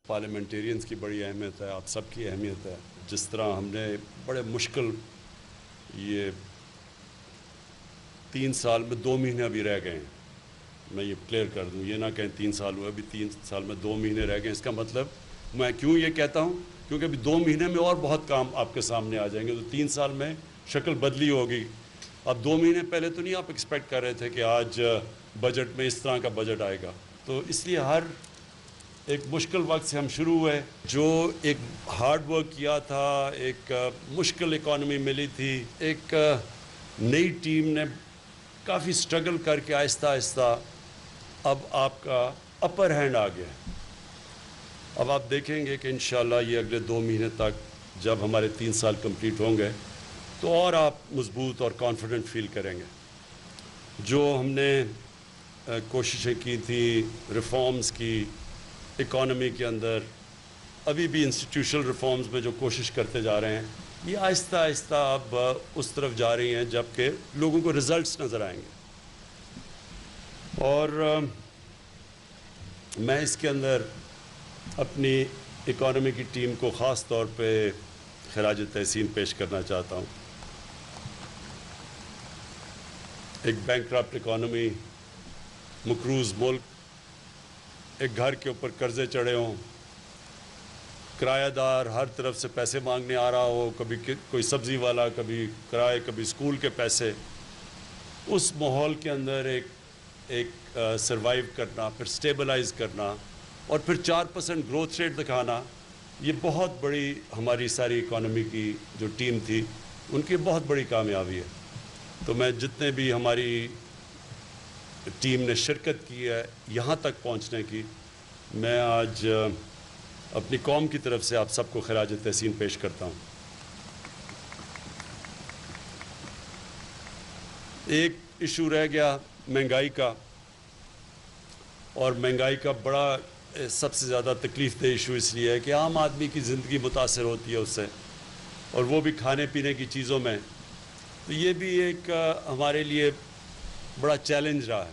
Parliamentarians کی بڑی اہمیت ہے، آپ سب کی اہمیت ہے. جس طرح ہم نے بڑے مشکل یہ 3 سال میں 2 مہینے ابھی رہ گئے ہیں. میں یہ کلیئر کر دوں، یہ نہ کہیں 3 سال ہوئے، ابھی 3 سال میں 2 مہینے رہ گئے. اس کا مطلب میں کیوں یہ کہتا ہوں؟ کیونکہ ابھی 2 مہینے میں اور بہت کام آپ کے سامنے آ جائیں گے. تو 3 سال میں شکل بدلی ہوگی. اب 2 مہینے پہلے تو نہیں آپ ایکسپیکٹ کر رہے تھے کہ آج بجٹ میں اس طرح کا بجٹ آئے گا. تو اس لیے ہر ایک مشکل وقت سے ہم شروع ہوئے. جو ایک ہارڈ ورک کیا تھا، ایک مشکل اکانومی ملی تھی، ایک نئی ٹیم نے کافی سٹرگل کر کے آہستہ آہستہ اب آپ کا اپر ہینڈ آ گیا. اب آپ دیکھیں گے کہ انشاءاللہ یہ اگلے 2 مہینے تک جب ہمارے 3 سال کمپلیٹ ہوں گے تو اور آپ مضبوط اور کانفیڈنٹ فیل کریں گے. جو ہم نے کوششیں کی تھی ریفارمز کی اکانومی کے اندر، ابھی بھی انسٹیٹیوشنل ریفارمز میں جو کوشش کرتے جا رہے ہیں، یہ آہستہ آہستہ اب اس طرف جا رہی ہیں جبکہ لوگوں کو رزلٹس نظر آئیں گے. اور میں اس کے اندر اپنی اکانومی کی ٹیم کو خاص طور پہ خراج تحسین پیش کرنا چاہتا ہوں. ایک بینکرپٹ اکانومی، مقروض ملک، ایک گھر کے اوپر قرضے چڑھے ہوں، کرایہ دار ہر طرف سے پیسے مانگنے آ رہا ہو، کبھی کوئی سبزی والا، کبھی کرائے، کبھی اسکول کے پیسے. اس ماحول کے اندر ایک سروائیو کرنا، پھر سٹیبلائز کرنا اور پھر 4% گروتھ ریٹ دکھانا، یہ بہت بڑی ہماری ساری اکانومی کی جو ٹیم تھی ان کی بہت بڑی کامیابی ہے. تو میں جتنے بھی ہماری ٹیم نے شرکت کی ہے یہاں تک پہنچنے کی، میں آج اپنی قوم کی طرف سے آپ سب کو خراج تحسین پیش کرتا ہوں. ایک ایشو رہ گیا مہنگائی کا، اور مہنگائی کا بڑا سب سے زیادہ تکلیف دہ ایشو اس لیے ہے کہ عام آدمی کی زندگی متاثر ہوتی ہے اس سے، اور وہ بھی کھانے پینے کی چیزوں میں. تو یہ بھی ایک ہمارے لیے بڑا چیلنج رہا ہے.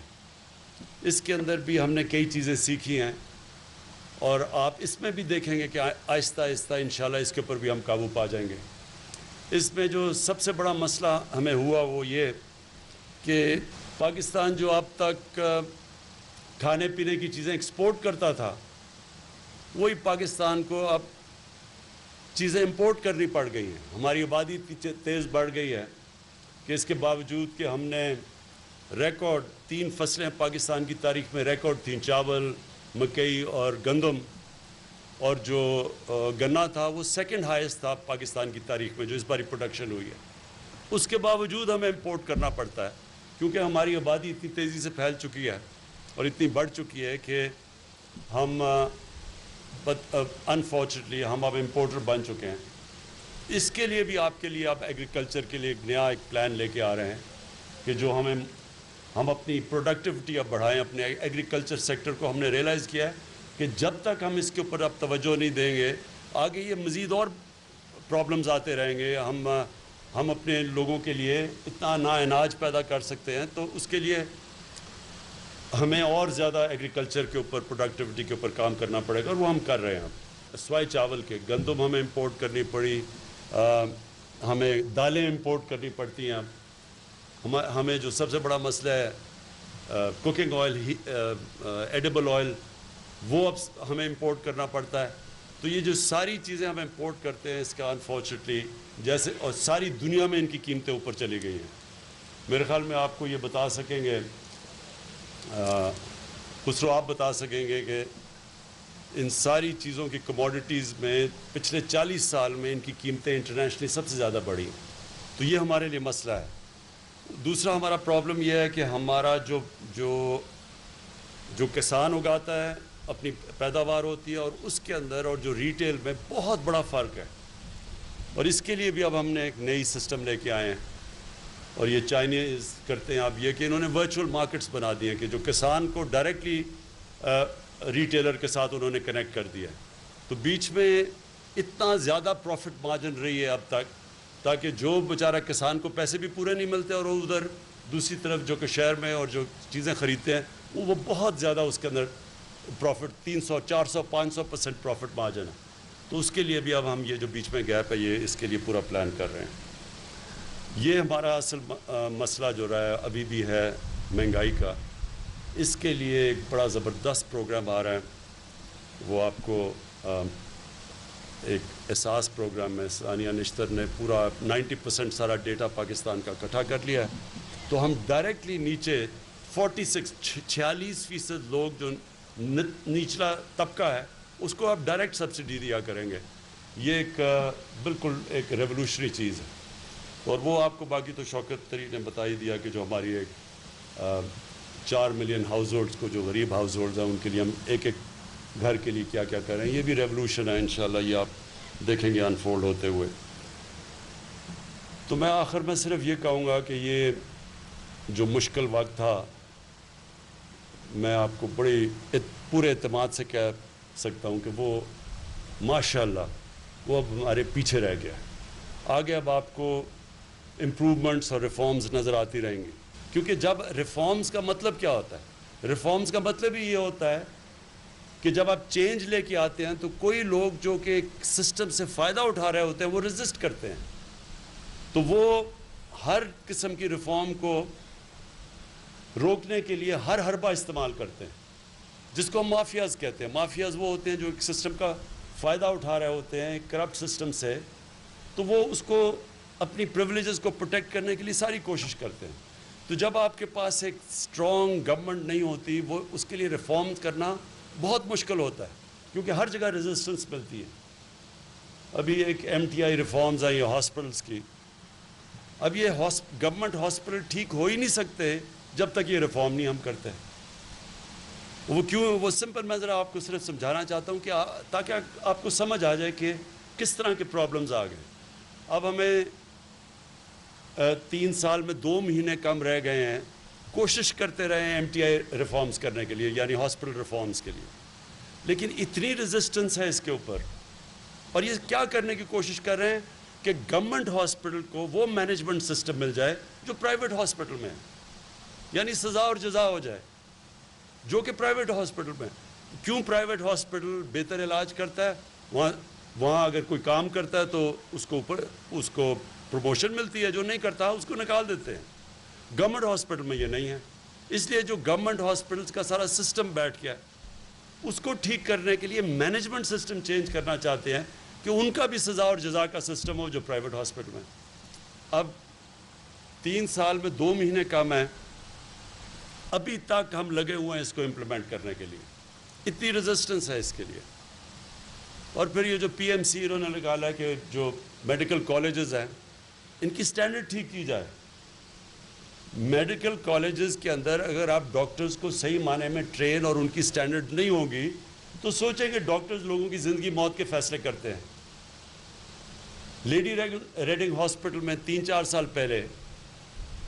اس کے اندر بھی ہم نے کئی چیزیں سیکھی ہیں، اور آپ اس میں بھی دیکھیں گے کہ آہستہ آہستہ انشاءاللہ اس کے اوپر بھی ہم قابو پا جائیں گے. اس میں جو سب سے بڑا مسئلہ ہمیں ہوا وہ یہ کہ پاکستان جو اب تک کھانے پینے کی چیزیں ایکسپورٹ کرتا تھا، وہی پاکستان کو اب چیزیں امپورٹ کرنی پڑ گئی ہیں. ہماری آبادی اتنی تیز بڑھ گئی ہے کہ اس کے باوجود کہ ہم نے ریکارڈ 3 فصلیں پاکستان کی تاریخ میں ریکارڈ تھیں، چاول، مکئی اور گندم، اور جو گنا تھا وہ سیکنڈ ہائیسٹ تھا پاکستان کی تاریخ میں جو اس باری پروڈکشن ہوئی ہے. اس کے باوجود ہمیں امپورٹ کرنا پڑتا ہے کیونکہ ہماری آبادی اتنی تیزی سے پھیل چکی ہے اور اتنی بڑھ چکی ہے کہ ہم انفارچونیٹلی ہم اب امپورٹر بن چکے ہیں. اس کے لیے بھی آپ کے لیے آپ ایگریکلچر کے لیے ایک نیا پلان لے کے آ رہے ہیں کہ جو ہم اپنی پروڈکٹیوٹی اب بڑھائیں. اپنے ایگریکلچر سیکٹر کو ہم نے ریئلائز کیا ہے کہ جب تک ہم اس کے اوپر اب توجہ نہیں دیں گے، آگے یہ مزید اور پرابلمز آتے رہیں گے. ہم اپنے لوگوں کے لیے اتنا نا اناج پیدا کر سکتے ہیں، تو اس کے لیے ہمیں اور زیادہ ایگریکلچر کے اوپر، پروڈکٹیوٹی کے اوپر کام کرنا پڑے گا، اور وہ ہم کر رہے ہیں. سوائے چاول کے گندم ہمیں امپورٹ کرنی پڑی، ہمیں دالیں امپورٹ کرنی پڑتی ہیں. ہمیں جو سب سے بڑا مسئلہ ہے کوکنگ آئل، ایڈیبل آئل، وہ اب ہمیں امپورٹ کرنا پڑتا ہے. تو یہ جو ساری چیزیں ہم امپورٹ کرتے ہیں، اس کا انفارچونیٹلی جیسے اور ساری دنیا میں ان کی قیمتیں اوپر چلی گئی ہیں. میرے خیال میں آپ کو یہ بتا سکیں گے، خسرو آپ بتا سکیں گے کہ ان ساری چیزوں کی کموڈیٹیز میں پچھلے 40 سال میں ان کی قیمتیں انٹرنیشنلی سب سے زیادہ بڑھی. تو یہ ہمارے لیے مسئلہ ہے. دوسرا ہمارا پرابلم یہ ہے کہ ہمارا جو کسان اگاتا ہے، اپنی پیداوار ہوتی ہے، اور اس کے اندر اور جو ریٹیل میں بہت بڑا فرق ہے. اور اس کے لیے بھی اب ہم نے ایک نئی سسٹم لے کے آئے ہیں، اور یہ چائنیز کرتے ہیں اب یہ کہ انہوں نے ورچوئل مارکیٹس بنا دیے ہیں کہ جو کسان کو ڈائریکٹلی ریٹیلر کے ساتھ انہوں نے کنیکٹ کر دیا ہے. تو بیچ میں اتنا زیادہ پروفٹ مارجن رہی ہے اب تک، تاکہ جو بیچارہ کسان کو پیسے بھی پورے نہیں ملتے، اور ادھر دوسری طرف جو کہ شہر میں اور جو چیزیں خریدتے ہیں وہ بہت زیادہ اس کے اندر پروفٹ 300 400 500% پروفٹ مارجن ہے. تو اس کے لیے بھی اب ہم یہ جو بیچ میں گیپ ہے یہ اس کے لیے پورا پلان کر رہے ہیں. یہ ہمارا اصل مسئلہ جو رہا ہے ابھی بھی ہے مہنگائی کا. اس کے لیے ایک بڑا زبردست پروگرام آ رہا ہے. وہ آپ کو ایک احساس پروگرام ہے. ثانیہ نشتر نے پورا 90% سارا ڈیٹا پاکستان کا اکٹھا کر لیا ہے. تو ہم ڈائریکٹلی نیچے 46% لوگ جو نچلا طبقہ ہے اس کو آپ ڈائریکٹ سبسڈی دیا کریں گے. یہ ایک بالکل ایک ریولوشنری چیز ہے. اور وہ آپ کو باقی تو شوکت طری نے بتا ہی دیا کہ جو ہماری ایک 4 ملین ہاؤس ہولڈس کو جو غریب ہاؤس ہولڈز ہیں ان کے لیے ہم ایک گھر کے لیے کیا کیا کریں. یہ بھی ریولوشن ہے. انشاءاللہ یہ آپ دیکھیں گے انفولڈ ہوتے ہوئے. تو میں آخر میں صرف یہ کہوں گا کہ یہ جو مشکل وقت تھا میں آپ کو پورے اعتماد سے کہہ سکتا ہوں کہ وہ ماشاءاللہ وہ اب ہمارے پیچھے رہ گیا. آگے اب آپ کو امپروومنٹس اور ریفارمز نظر آتی رہیں گی. کیونکہ جب ریفارمز کا مطلب کیا ہوتا ہے؟ ریفارمز کا مطلب ہی یہ ہوتا ہے کہ جب آپ چینج لے کے آتے ہیں تو کوئی لوگ جو کہ سسٹم سے فائدہ اٹھا رہے ہوتے ہیں وہ ریزسٹ کرتے ہیں. تو وہ ہر قسم کی ریفارم کو روکنے کے لیے ہر حربہ استعمال کرتے ہیں جس کو ہم مافیاز کہتے ہیں. مافیاز وہ ہوتے ہیں جو ایک سسٹم کا فائدہ اٹھا رہے ہوتے ہیں کرپٹ سسٹم سے. تو وہ اس کو اپنی پریولیجز کو پروٹیکٹ کرنے کے لیے ساری کوشش کرتے ہیں. تو جب آپ کے پاس ایک اسٹرانگ گورنمنٹ نہیں ہوتی وہ اس کے لیے ریفارمز کرنا بہت مشکل ہوتا ہے کیونکہ ہر جگہ ریزسٹنس ملتی ہے. ابھی ایک MTI ریفارمز آئی ہیں ہاسپٹلس کی. اب یہ گورنمنٹ ہاسپٹل ٹھیک ہو ہی نہیں سکتے جب تک یہ ریفارم نہیں ہم کرتے. وہ کیوں؟ وہ سمپل میں ذرا آپ کو صرف سمجھانا چاہتا ہوں کہ تاکہ آپ کو سمجھ آ جائے کہ کس طرح کے پرابلمز آ گئے. اب ہمیں 3 سال میں 2 مہینے کم رہ گئے ہیں. کوشش کرتے رہے ہیں MTI ریفارمز کرنے کے لیے یعنی ہاسپٹل ریفارمز کے لیے. لیکن اتنی ریزسٹنس ہے اس کے اوپر. اور یہ کیا کرنے کی کوشش کر رہے ہیں کہ گورنمنٹ ہاسپٹل کو وہ مینجمنٹ سسٹم مل جائے جو پرائیویٹ ہاسپٹل میں ہے. یعنی سزا اور جزا ہو جائے جو کہ پرائیویٹ ہاسپٹل میں. کیوں پرائیویٹ ہاسپٹل بہتر علاج کرتا ہے؟ وہاں اگر کوئی کام کرتا ہے تو اس کو پروموشن ملتی ہے. جو نہیں کرتا اس کو نکال دیتے ہیں. گورنمنٹ ہاسپٹل میں یہ نہیں ہے. اس لیے جو گورنمنٹ ہاسپٹلس کا سارا سسٹم بیٹھ گیا اس کو ٹھیک کرنے کے لیے مینجمنٹ سسٹم چینج کرنا چاہتے ہیں کہ ان کا بھی سزا اور جزا کا سسٹم ہو جو پرائیویٹ ہاسپٹل میں. اب 3 سال میں 2 مہینے کم ہے. ابھی تک ہم لگے ہوئے ہیں اس کو امپلیمنٹ کرنے کے لیے. اتنی ریزسٹنس ہے اس کے لیے. اور پھر یہ جو PMC انہوں نے نکالا ہے کہ جو میڈیکل کالجز ہیں ان کی سٹینڈرڈ ٹھیک کی جائے. میڈیکل کالجز کے اندر اگر آپ ڈاکٹرز کو صحیح معنی میں ٹرین اور ان کی سٹینڈرڈ نہیں ہوگی تو سوچیں کہ ڈاکٹرز لوگوں کی زندگی موت کے فیصلے کرتے ہیں. لیڈی ریڈنگ ہاسپٹل میں 3-4 سال پہلے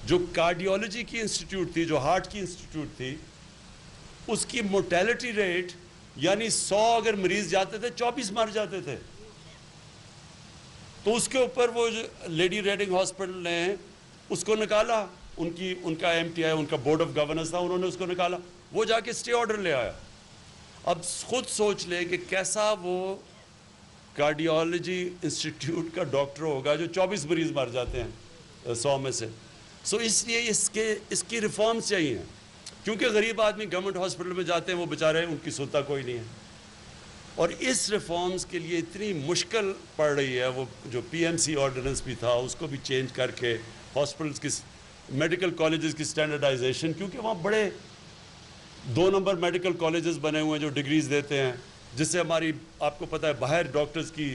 جو کارڈیولوجی کی انسٹیٹیوٹ تھی جو ہارٹ کی انسٹیٹیوٹ تھی اس کی مورٹیلٹی ریٹ یعنی 100 اگر مریض جاتے تھے 24 مر جاتے تھے. تو اس کے اوپر وہ لیڈی ریڈنگ ہاسپٹل نے اس کو نکالا. ان کا MTI ان کا بورڈ آف گورننس تھا. انہوں نے اس کو نکالا. وہ جا کے اسٹے آرڈر لے آیا. اب خود سوچ لے کہ کیسا وہ کارڈیولوجی انسٹیٹیوٹ کا ڈاکٹر ہوگا جو 24 مریض مر جاتے ہیں 100 میں سے. اس لیے اس کی ریفارمز چاہیے کیونکہ غریب آدمی گورنمنٹ ہاسپٹل میں جاتے ہیں وہ بیچارے ان کی سنتا کوئی نہیں ہے. اور اس ریفارمز کے لیے اتنی مشکل پڑ رہی ہے. وہ جو PMC آرڈیننس بھی تھا اس کو بھی چینج کر کے ہاسپٹلس کی میڈیکل کالجز کی سٹینڈرڈائزیشن کیونکہ وہاں بڑے 2 نمبر میڈیکل کالجز بنے ہوئے ہیں جو ڈگریز دیتے ہیں جس سے ہماری آپ کو پتہ ہے باہر ڈاکٹرز کی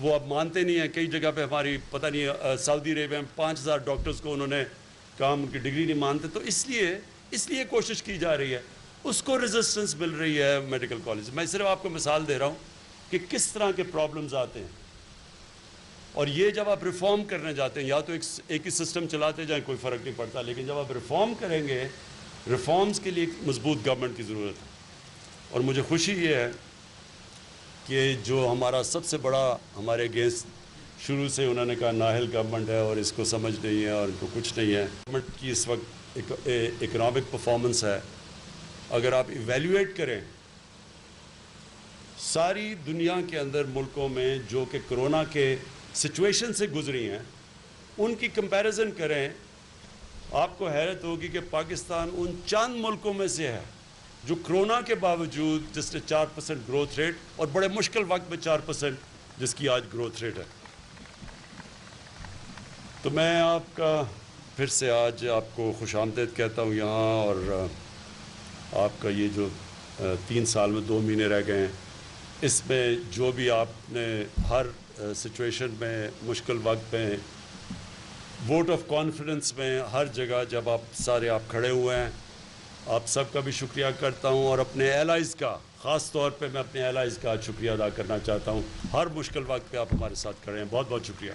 وہ اب مانتے نہیں ہیں. کئی جگہ پہ ہماری پتہ نہیں سعودی عربیہ میں 5000 ڈاکٹرز کو انہوں نے کام کی ڈگری نہیں مانتے. تو اس لیے کوشش کی جا رہی ہے. اس کو ریزسٹنس مل رہی ہے میڈیکل کالج. میں صرف آپ کو مثال دے رہا ہوں کہ کس طرح کے پرابلمز آتے ہیں. اور یہ جب آپ ریفارم کرنے جاتے ہیں یا تو ایک ہی سسٹم چلاتے جائیں کوئی فرق نہیں پڑتا. لیکن جب آپ ریفارم کریں گے ریفارمز کے لیے ایک مضبوط گورنمنٹ کی ضرورت ہے. اور مجھے خوشی یہ ہے کہ جو ہمارا سب سے بڑا ہمارے اگینسٹ شروع سے انہوں نے کہا نااہل گورنمنٹ ہے اور اس کو سمجھ نہیں ہے اور ان کو کچھ نہیں ہے. گورنمنٹ کی اس وقت اکنامک پرفارمنس ہے. اگر آپ ایویلیویٹ کریں ساری دنیا کے اندر ملکوں میں جو کہ کرونا کے سچویشن سے گزری ہیں ان کی کمپیریزن کریں، آپ کو حیرت ہوگی کہ پاکستان ان چند ملکوں میں سے ہے جو کرونا کے باوجود جس نے 4% گروتھ ریٹ اور بڑے مشکل وقت میں 4% جس کی آج گروتھ ریٹ ہے. تو میں آپ کا پھر سے آج آپ کو خوش آمدید کہتا ہوں یہاں، اور آپ کا یہ جو 3 سال میں 2 مہینے رہ گئے ہیں، اس میں جو بھی آپ نے ہر سچویشن میں، مشکل وقت میں، ووٹ آف کانفیڈنس میں، ہر جگہ جب آپ کھڑے ہوئے ہیں، آپ سب کا بھی شکریہ کرتا ہوں، اور اپنے ایلائز کا، خاص طور پہ میں اپنے ایلائز کا شکریہ ادا کرنا چاہتا ہوں. ہر مشکل وقت پہ آپ ہمارے ساتھ کھڑے ہیں. بہت بہت شکریہ.